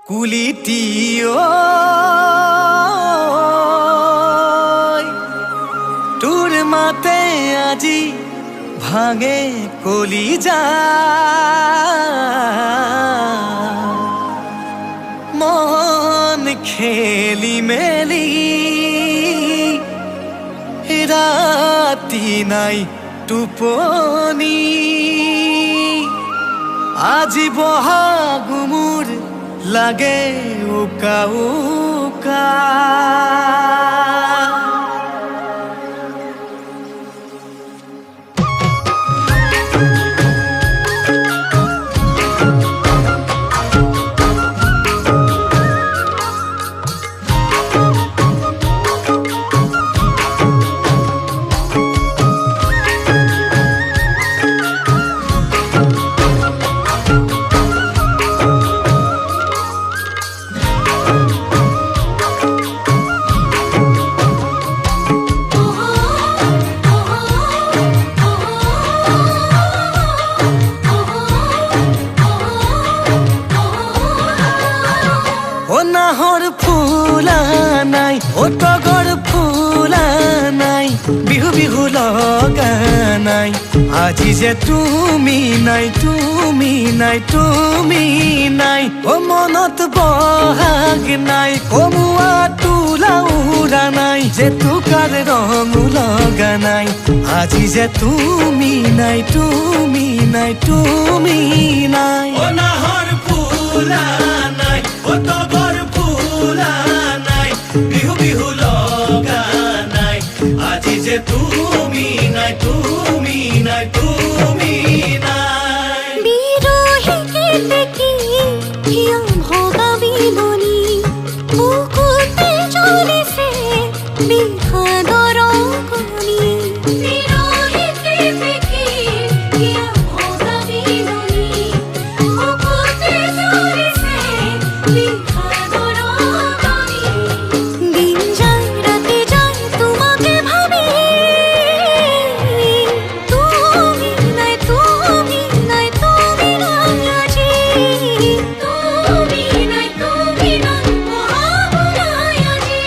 কুলিটিও তোৰ মাতে আজি ভাঙে কলিজা মন খেলি মেলি ৰাতি নাই টোপনি আজি বহাগ মোৰ লাগে উকা উকা নাহৰ ফুলা নাই ও তগৰ ফুলা নাই বিহু বিহু লগা নাই আজি যে তুমি নাই তুমি নাই তুমি নাই ও মনত বহাগ নাই কমুৱা তোলা উৰা নাই যে তোকাৰ ৰং লগা নাই আজি যে তুমি নাই তুমি নাই তুমি নাই ও নাহৰ ফুলা নাই ও তগৰ ফুলা নাই বিহু বিহু লগা নাই আজি যে তুমি নাই তুমি নাই তুমি নাই বিৰহি কেতেকী হিয়া ভগা বিলনি বুকুতে জ্বলিছে বিষাদৰ অগ্নি বিৰহি কেতেকী হিয়া ভগা বিলনি বুকুতে জ্বলিছে বিষাদৰ অগ্নি দিন যায় ৰাতি যায় তোমাকে ভাবি তুমি নাই তুমি নাই তুমি নাই আজি তুমি নাই তুমি নাই বহাগ নাই আজি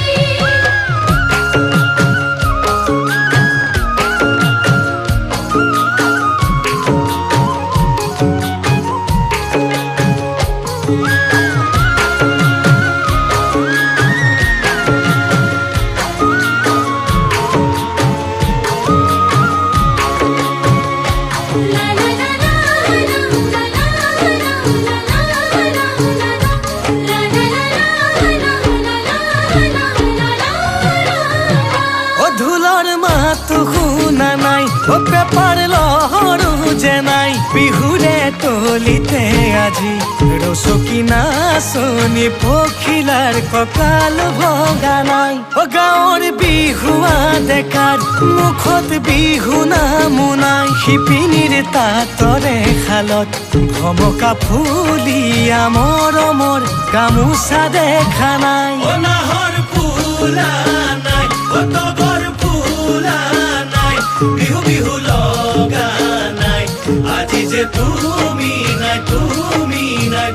ও ঢোলৰ মাত শুনা নাই ও পেপাৰ লহৰো যে নাই বিহুৰে তলিতে আজি ৰচকী নাচনি পখিলাৰ কঁকাল ভগা নাই ও গাঁৱৰ বিহুৱা ডেকাৰ মুখত বিহু নামো নাই শিপিনীৰ তাঁতৰে শালত ভমকা ফুলীয়া মৰমৰ গামোচা দেখা নাই ও নাহৰ ফুলা নাই ও তগৰ ফুলা নাই বিহু বিহু লগা নাই আজি যে তুমি নাই তুমি নাই